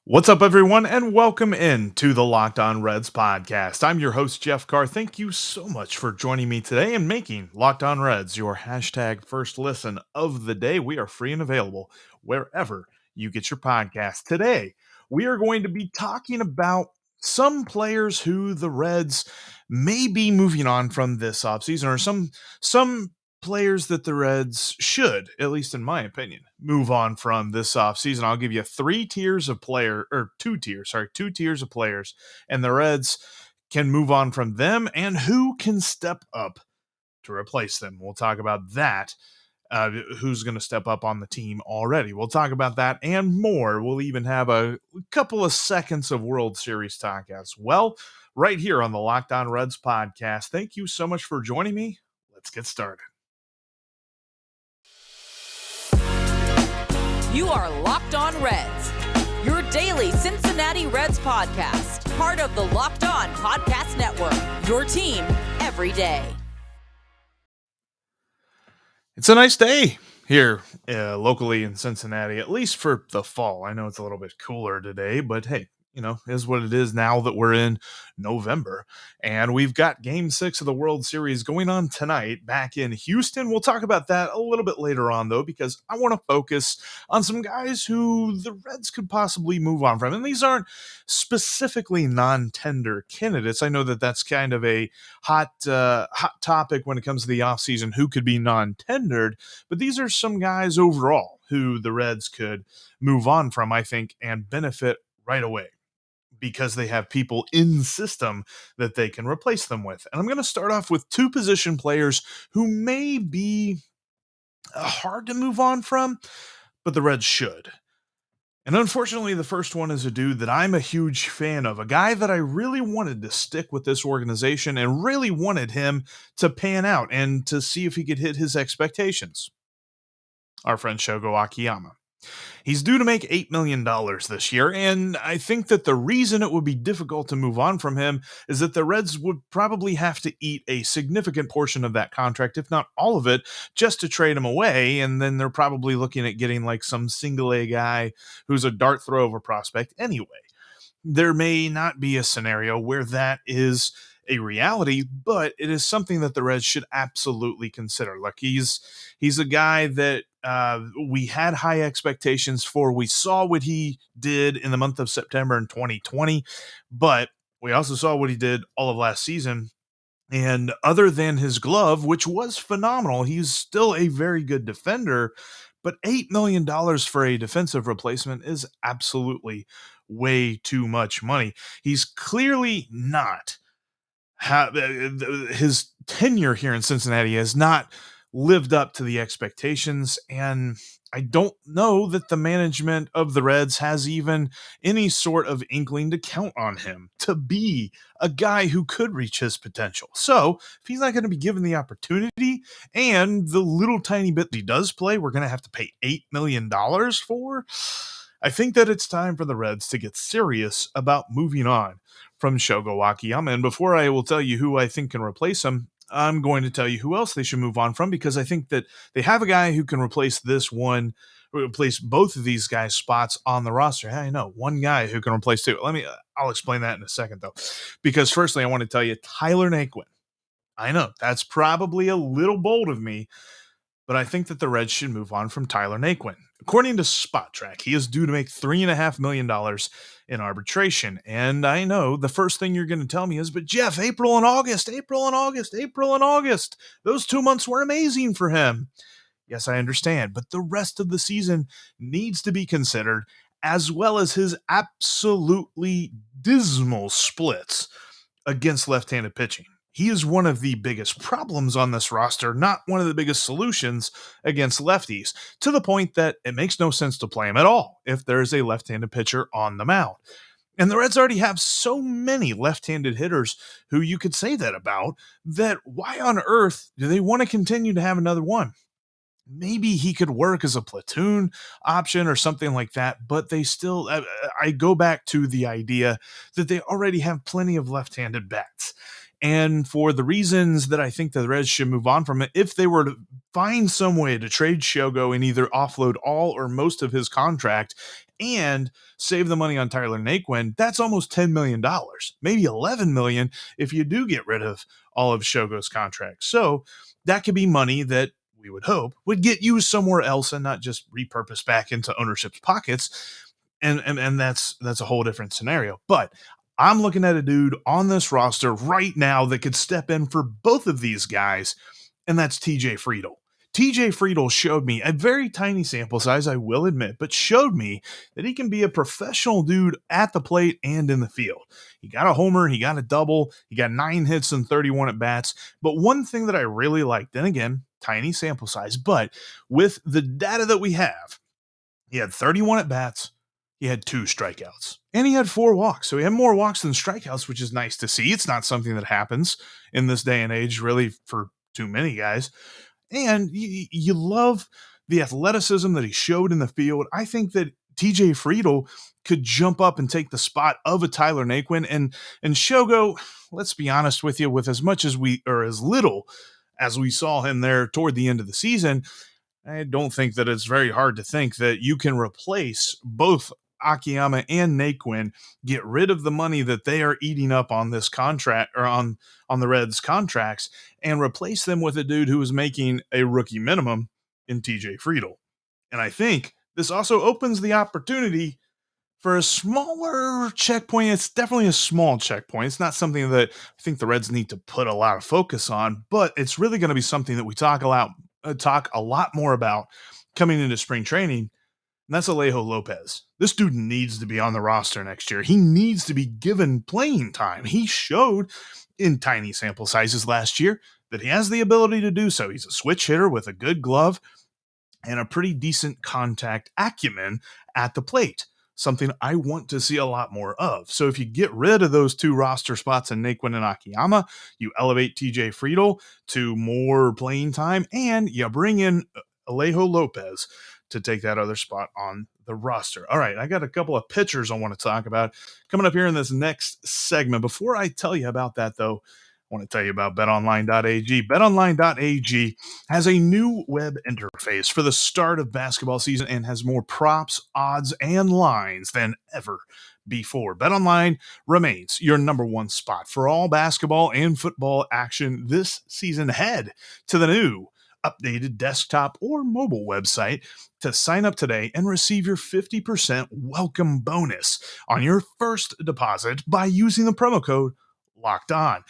What's up, everyone, and welcome in to the Locked On Reds podcast. I'm your host, Jeff Carr. Thank you so much for joining me today and making Locked On Reds your hashtag first listen of the day. We are free and available wherever you get your podcast. Today, we are going to be talking about some players who the Reds may be moving on from this offseason, or some players that the Reds should, at least in my opinion, move on from this offseason. I'll give you two tiers of players, and the Reds can move on from them and who can step up to replace them. We'll talk about that. Who's going to step up on the team already? We'll talk about that and more. We'll even have a couple of seconds of World Series talk as well, right here on the Locked On Reds podcast. Thank you so much for joining me. Let's get started. You are Locked On Reds, your daily Cincinnati Reds podcast, part of the Locked On Podcast Network, your team every day. It's a nice day here locally in Cincinnati, at least for the fall. I know it's a little bit cooler today, but hey, is what it is now that we're in November. And we've got Game 6 of the World Series going on tonight back in Houston. We'll talk about that a little bit later on, though, because I want to focus on some guys who the Reds could possibly move on from. And these aren't specifically non-tender candidates. I know that that's kind of a hot topic when it comes to the offseason, who could be non-tendered. But these are some guys overall who the Reds could move on from, I think, and benefit right away, because they have people in system that they can replace them with. And I'm going to start off with two position players who may be hard to move on from, but the Reds should. And unfortunately, the first one is a dude that I'm a huge fan of, a guy that I really wanted to stick with this organization and really wanted him to pan out and to see if he could hit his expectations. Our friend Shogo Akiyama. He's due to make $8 million this year, and I think that the reason it would be difficult to move on from him is that the Reds would probably have to eat a significant portion of that contract, if not all of it, just to trade him away, and then they're probably looking at getting like some single-A guy who's a dart throw of a prospect anyway. There may not be a scenario where that is a reality, but it is something that the Reds should absolutely consider. Like he's a guy that we had high expectations for. We saw what he did in the month of September in 2020, but we also saw what he did all of last season. And other than his glove, which was phenomenal, he's still a very good defender. But $8 million for a defensive replacement is absolutely way too much money. He's clearly not. His tenure here in Cincinnati has not lived up to the expectations, and I don't know that the management of the Reds has even any sort of inkling to count on him to be a guy who could reach his potential. So if he's not going to be given the opportunity, and the little tiny bit that he does play, we're going to have to pay $8 million for, I think that it's time for the Reds to get serious about moving on from Shogo Akiyama. And before I will tell you who I think can replace him, I'm going to tell you who else they should move on from, because I think that they have a guy who can replace both of these guys' spots on the roster. I know one guy who can replace two. I'll explain that in a second, though, because firstly, I want to tell you Tyler Naquin. I know that's probably a little bold of me, but I think that the Reds should move on from Tyler Naquin. According to Spot Track, he is due to make $3.5 million in arbitration. And I know the first thing you're going to tell me is, but Jeff, April and August, those 2 months were amazing for him. Yes, I understand, but the rest of the season needs to be considered, as well as his absolutely dismal splits against left-handed pitching. He is one of the biggest problems on this roster, not one of the biggest solutions against lefties, to the point that it makes no sense to play him at all if there is a left-handed pitcher on the mound. And the Reds already have so many left-handed hitters who you could say that about, that why on earth do they want to continue to have another one? Maybe he could work as a platoon option or something like that, but they still, I go back to the idea that they already have plenty of left-handed bats. And for the reasons that I think the Reds should move on from it, if they were to find some way to trade Shogo and either offload all or most of his contract and save the money on Tyler Naquin, that's almost $10 million, maybe $11 million if you do get rid of all of Shogo's contract. So that could be money that we would hope would get used somewhere else and not just repurposed back into ownership's pockets. And that's a whole different scenario. But I'm looking at a dude on this roster right now that could step in for both of these guys, and that's TJ Friedl. TJ Friedl showed me a very tiny sample size, I will admit, but showed me that he can be a professional dude at the plate and in the field. He got a homer, he got a double, he got 9 hits and 31 at bats. But one thing that I really liked, and again, tiny sample size, but with the data that we have, he had 31 at bats, he had 2 strikeouts, and he had 4 walks. So he had more walks than strikeouts, which is nice to see. It's not something that happens in this day and age, really, for too many guys. And you love the athleticism that he showed in the field. I think that TJ Friedl could jump up and take the spot of a Tyler Naquin. And Shogo, let's be honest with you, with as much as we, or as little as we saw him there toward the end of the season, I don't think that it's very hard to think that you can replace both Akiyama and Naquin, get rid of the money that they are eating up on this contract or on the Reds contracts, and replace them with a dude who is making a rookie minimum in TJ Friedl. And I think this also opens the opportunity for a smaller checkpoint. It's definitely a small checkpoint. It's not something that I think the Reds need to put a lot of focus on, but it's really going to be something that we talk a lot more about coming into spring training. And that's Alejo Lopez. This dude needs to be on the roster next year. He needs to be given playing time. He showed in tiny sample sizes last year that he has the ability to do so. He's a switch hitter with a good glove and a pretty decent contact acumen at the plate, something I want to see a lot more of. So if you get rid of those 2 roster spots in Naquin and Akiyama, you elevate TJ Friedl to more playing time, and you bring in Alejo Lopez to take that other spot on the roster. All right, I got a couple of pitchers I want to talk about coming up here in this next segment. Before I tell you about that, though, I want to tell you about betonline.ag. Betonline.ag has a new web interface for the start of basketball season and has more props, odds, and lines than ever before. BetOnline remains your number one spot for all basketball and football action this season. Head to the new updated desktop or mobile website to sign up today and receive your 50% welcome bonus on your first deposit by using the promo code Locked On.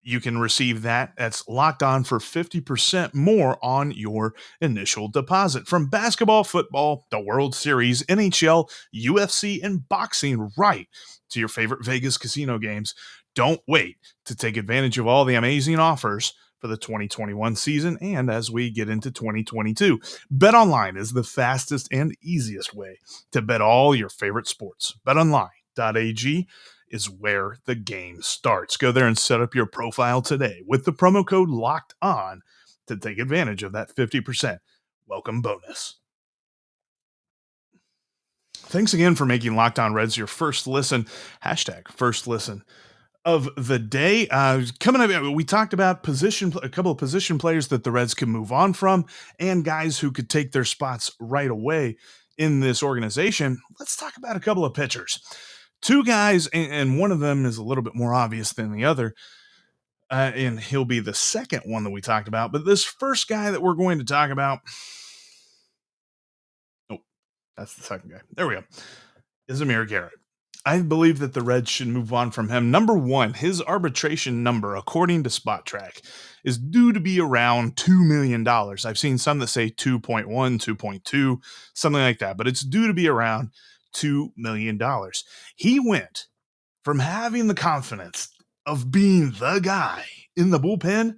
You can receive that. That's Locked On for 50% more on your initial deposit. From basketball, football, the World Series, NHL, UFC, and boxing, right to your favorite Vegas casino games. Don't wait to take advantage of all the amazing offers for the 2021 season and as we get into 2022. BetOnline is the fastest and easiest way to bet all your favorite sports. BetOnline.ag is where the game starts. Go there and set up your profile today with the promo code Locked On to take advantage of that 50% welcome bonus. Thanks again for making Locked On Reds your first listen, #first listen of the day. Coming up, we talked about a couple of position players that the Reds could move on from and guys who could take their spots right away in this organization. Let's talk about a couple of pitchers. 2 guys, and one of them is a little bit more obvious than the other, and he'll be the second one that we talked about. But this first guy that we're going to talk about, oh, that's the second guy. There we go, is Amir Garrett. I believe that the Reds should move on from him. Number 1, his arbitration number, according to Spot Track, is due to be around $2 million. I've seen some that say 2.1, 2.2, something like that, but it's due to be around $2 million. He went from having the confidence of being the guy in the bullpen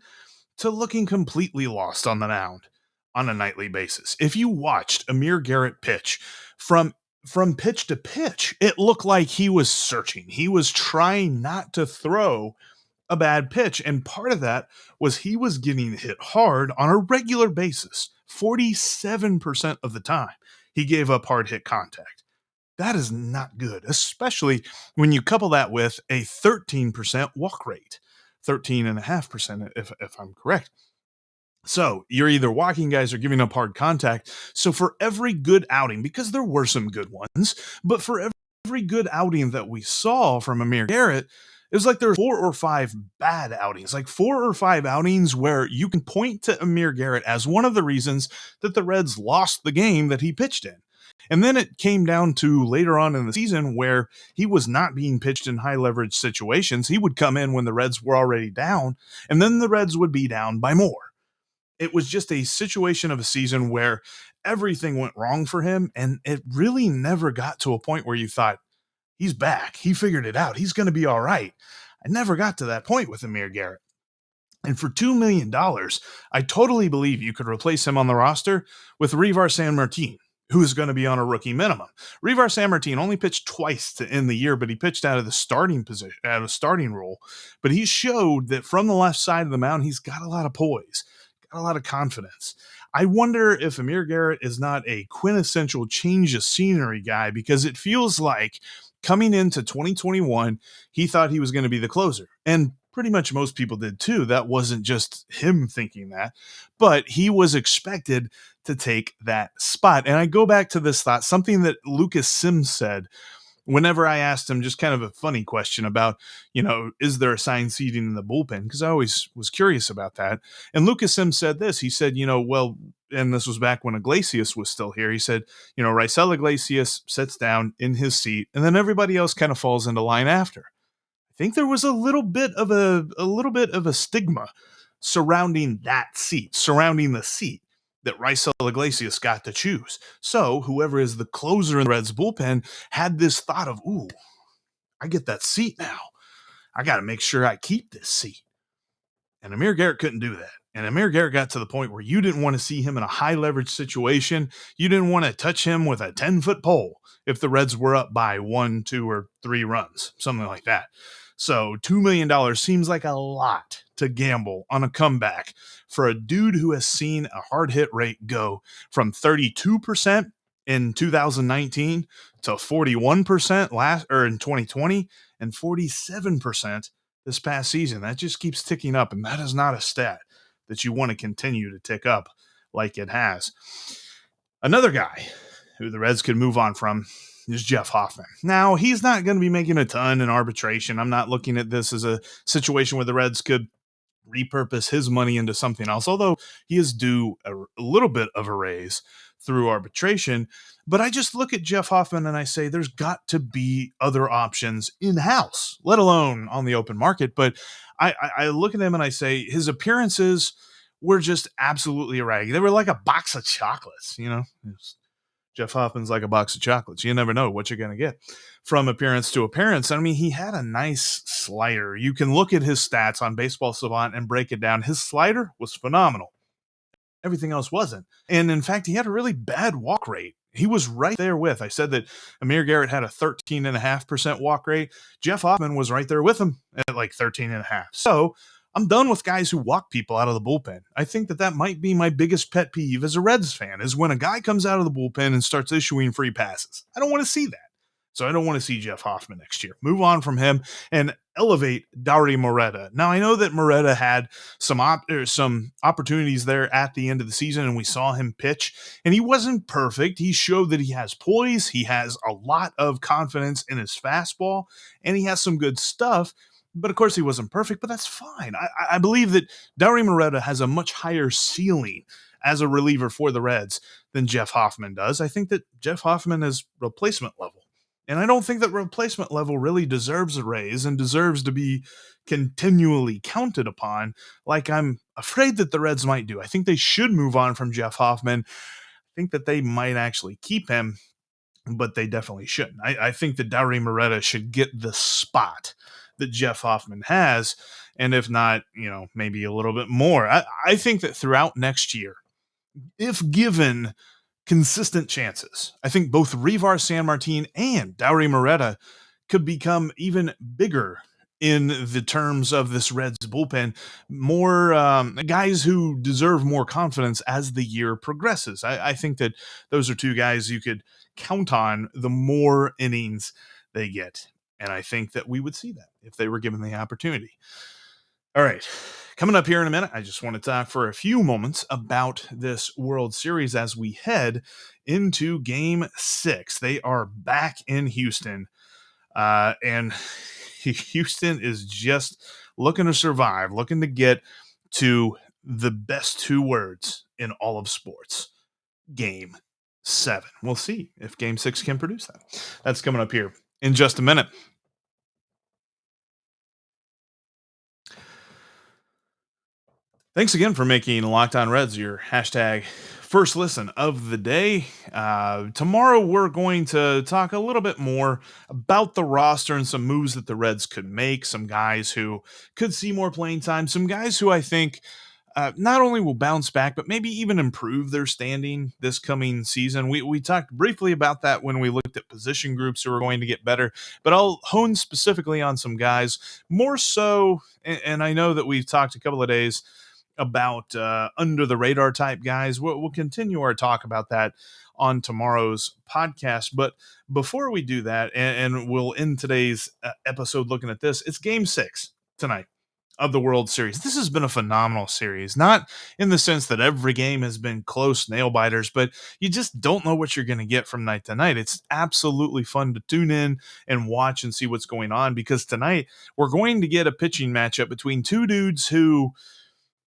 to looking completely lost on the mound on a nightly basis. If you watched Amir Garrett pitch from pitch to pitch, it looked like he was searching. He was trying not to throw a bad pitch. And part of that was he was getting hit hard on a regular basis. 47% of the time, he gave up hard hit contact. That is not good, especially when you couple that with a 13% walk rate. 13.5%, if I'm correct. So you're either walking guys or giving up hard contact. So for every good outing, because there were some good ones, but for every good outing that we saw from Amir Garrett, it was like there were 4 or 5 bad outings, like 4 or 5 outings where you can point to Amir Garrett as one of the reasons that the Reds lost the game that he pitched in. And then it came down to later on in the season where he was not being pitched in high leverage situations. He would come in when the Reds were already down, and then the Reds would be down by more. It was just a situation of a season where everything went wrong for him, and it really never got to a point where you thought, he's back. He figured it out. He's going to be all right. I never got to that point with Amir Garrett. And for $2 million, I totally believe you could replace him on the roster with Reiver Sanmartin, who is going to be on a rookie minimum. Reiver Sanmartin only pitched twice to end the year, but he pitched out of the starting position, out of starting role. But he showed that from the left side of the mound, he's got a lot of poise, got a lot of confidence. I wonder if Amir Garrett is not a quintessential change of scenery guy, because it feels like coming into 2021, he thought he was going to be the closer. And pretty much most people did too. That wasn't just him thinking that, but he was expected to take that spot. And I go back to this thought, something that Lucas Sims said whenever I asked him, just kind of a funny question about, is there assigned seating in the bullpen? Because I always was curious about that. And Lucas Sims said this. He said, well, and this was back when Iglesias was still here. He said, Raisel Iglesias sits down in his seat, and then everybody else kind of falls into line after. I think there was a little bit of a stigma surrounding that seat, surrounding the seat that Raisel Iglesias got to choose. So whoever is the closer in the Reds bullpen had this thought of, ooh, I get that seat now. I got to make sure I keep this seat. And Amir Garrett couldn't do that. And Amir Garrett got to the point where you didn't want to see him in a high leverage situation. You didn't want to touch him with a 10-foot pole if the Reds were up by 1, 2, or 3 runs, something like that. So $2 million seems like a lot to gamble on a comeback for a dude who has seen a hard hit rate go from 32% in 2019 to 41% in 2020 and 47% this past season. That just keeps ticking up, and that is not a stat that you want to continue to tick up like it has. Another guy who the Reds could move on from is Jeff Hoffman. Now, he's not going to be making a ton in arbitration. I'm not looking at this as a situation where the Reds could repurpose his money into something else, although he is due a little bit of a raise through arbitration. But I just look at Jeff Hoffman and I say there's got to be other options in-house, let alone on the open market. But I look at him and I say his appearances were just absolutely erratic. They were like a box of chocolates, Jeff Hoffman's like a box of chocolates. You never know what you're going to get from appearance to appearance. I mean, he had a nice slider. You can look at his stats on Baseball Savant and break it down. His slider was phenomenal. Everything else wasn't. And in fact, he had a really bad walk rate. He was right there with. I said that Amir Garrett had a 13.5% walk rate. Jeff Hoffman was right there with him at like 13.5. So I'm done with guys who walk people out of the bullpen. I think that might be my biggest pet peeve as a Reds fan, is when a guy comes out of the bullpen and starts issuing free passes. I don't want to see that. So I don't want to see Jeff Hoffman next year. Move on from him and elevate Dauri Moreta. Now, I know that Moreta had some opportunities there at the end of the season, and we saw him pitch, and he wasn't perfect. He showed that he has poise. He has a lot of confidence in his fastball, and he has some good stuff. But of course, he wasn't perfect, but that's fine. I believe that Dauri Moreta has a much higher ceiling as a reliever for the Reds than Jeff Hoffman does. I think that Jeff Hoffman is replacement level. And I don't think that replacement level really deserves a raise and deserves to be continually counted upon like I'm afraid that the Reds might do. I think they should move on from Jeff Hoffman. I think that they might actually keep him, but they definitely shouldn't. I think that Dauri Moreta should get the spot that Jeff Hoffman has, and if not, maybe a little bit more. I think that throughout next year, if given consistent chances, I think both Reiver Sanmartin and Dauri Moreta could become even bigger in the terms of this Reds bullpen, more guys who deserve more confidence as the year progresses. I think that those are two guys you could count on the more innings they get. And I think that we would see that if they were given the opportunity. All right. Coming up here in a minute, I just want to talk for a few moments about this World Series as we head into game 6. They are back in Houston, and Houston is just looking to survive, looking to get to the best two words in all of sports: game 7. We'll see if game 6 can produce that. That's coming up here in just a minute. Thanks again for making Locked On Reds your hashtag first listen of the day. Tomorrow, we're going to talk a little bit more about the roster and some moves that the Reds could make, some guys who could see more playing time, some guys who I think not only will bounce back, but maybe even improve their standing this coming season. We talked briefly about that when we looked at position groups who are going to get better, but I'll hone specifically on some guys more so. And I know that we've talked a couple of days about under the radar type guys. We'll continue our talk about that on tomorrow's podcast. But before we do that, and we'll end today's episode looking at this, it's game 6 tonight of the World Series. This has been a phenomenal series, not in the sense that every game has been close nail biters, but you just don't know what you're going to get from night to night. It's absolutely fun to tune in and watch and see what's going on, because tonight we're going to get a pitching matchup between two dudes who,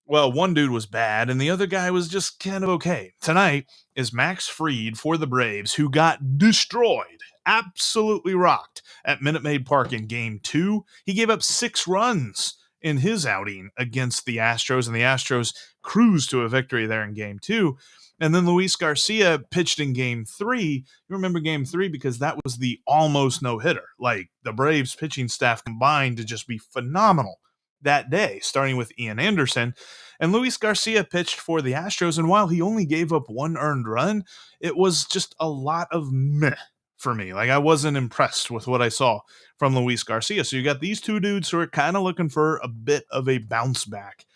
well, one dude was bad and the other guy was just kind of okay. Tonight is Max Fried for the Braves, who got destroyed, absolutely rocked at Minute Maid Park in game 2. He gave up 6 runs in his outing against the Astros, and the Astros cruised to a victory there in game 2. And then Luis Garcia pitched in game 3. You remember game 3 because that was the almost no-hitter. Like, the Braves pitching staff combined to just be phenomenal that day, starting with Ian Anderson. And Luis Garcia pitched for the Astros, and while he only gave up 1 earned run, it was just a lot of meh for me. Like, I wasn't impressed with what I saw from Luis Garcia. So you got these two dudes who are kind of looking for a bit of a bounce back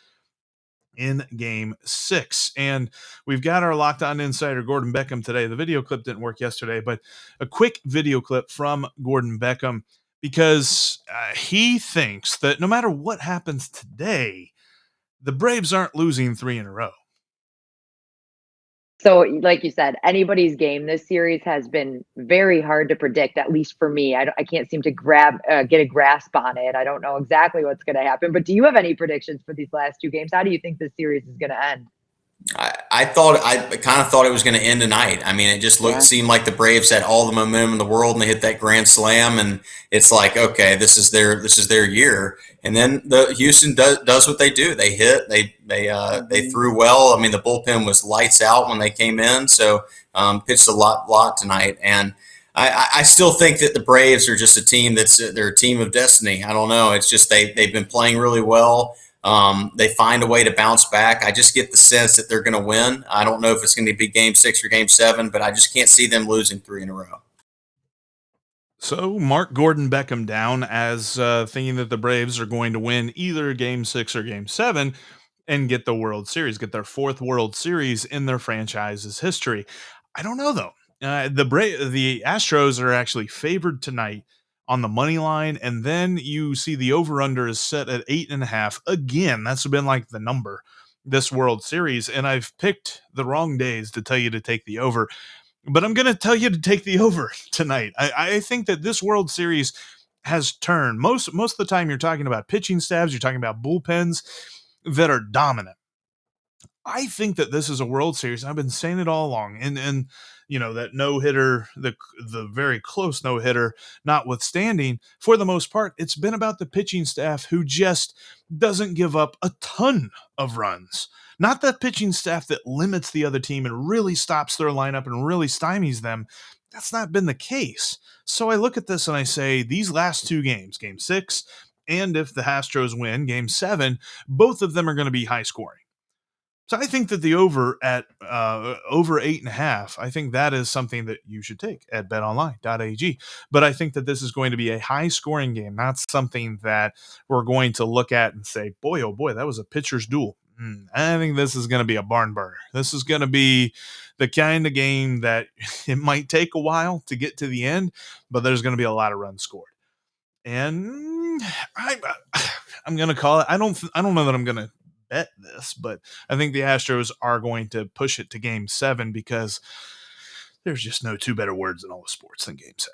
in game 6. And we've got our Locked On insider Gordon Beckham today. The video clip didn't work yesterday, but a quick video clip from Gordon Beckham, because he thinks that no matter what happens today, the Braves aren't losing 3 in a row. So, like you said, anybody's game. This series has been very hard to predict, at least for me. I can't seem to get a grasp on it. I don't know exactly what's going to happen. But do you have any predictions for these last 2 games? How do you think this series is going to end? I kind of thought it was going to end tonight. I mean, it just seemed like the Braves had all the momentum in the world, and they hit that grand slam, and it's like, okay, this is their year. And then the Houston does what they do. They hit. They threw well. I mean, the bullpen was lights out when they came in, so pitched a lot tonight. And I still think that the Braves are just a team they're a team of destiny. I don't know. It's just they've been playing really well. They find a way to bounce back. I just get the sense that they're going to win. I don't know if it's going to be game 6 or game 7, but I just can't see them losing 3 in a row. So mark Gordon Beckham down as thinking that the Braves are going to win either game 6 or game 7 and get the World Series, get their 4th World Series in their franchise's history. I don't know, though. The Astros are actually favored tonight on the money line, and then you see the over-under is set at 8.5. Again, that's been like the number this World Series, and I've picked the wrong days to tell you to take the over, but I'm going to tell you to take the over tonight. I think that this World Series has turned. Most of the time you're talking about pitching staffs, you're talking about bullpens that are dominant. I think that this is a World Series. I've been saying it all along. And you know, that no-hitter, the very close no-hitter notwithstanding, for the most part, it's been about the pitching staff who just doesn't give up a ton of runs. Not the pitching staff that limits the other team and really stops their lineup and really stymies them. That's not been the case. So I look at this and I say, these last 2 games, game 6, and if the Astros win, game 7, both of them are going to be high scoring. So I think that the over at over 8.5, I think that is something that you should take at betonline.ag. But I think that this is going to be a high scoring game, not something that we're going to look at and say, boy, oh boy, that was a pitcher's duel. I think this is going to be a barn burner. This is going to be the kind of game that it might take a while to get to the end, but there's going to be a lot of runs scored. And I'm going to call it. I don't know that I'm going to bet this, but I think the Astros are going to push it to Game 7 because there's just no two better words in all of sports than Game 7.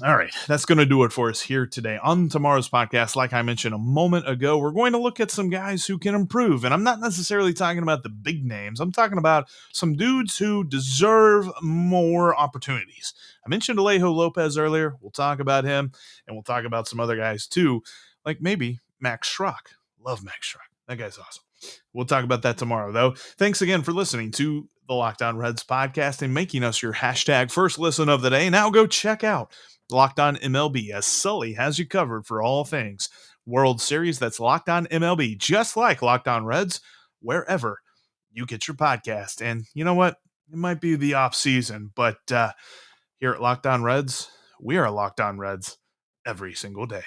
All right, that's going to do it for us here today. On tomorrow's podcast, like I mentioned a moment ago, we're going to look at some guys who can improve. And I'm not necessarily talking about the big names. I'm talking about some dudes who deserve more opportunities. I mentioned Alejo Lopez earlier. We'll talk about him, and we'll talk about some other guys too, like maybe Max Schrock. Love Max Schrock. That guy's awesome. We'll talk about that tomorrow, though. Thanks again for listening to the Locked On Reds podcast and making us your hashtag first listen of the day. Now go check out Locked On MLB, as Sully has you covered for all things World Series. That's Locked On MLB, just like Locked On Reds, wherever you get your podcast. And you know what? It might be the off season, but here at Locked On Reds, we are Locked On Reds every single day.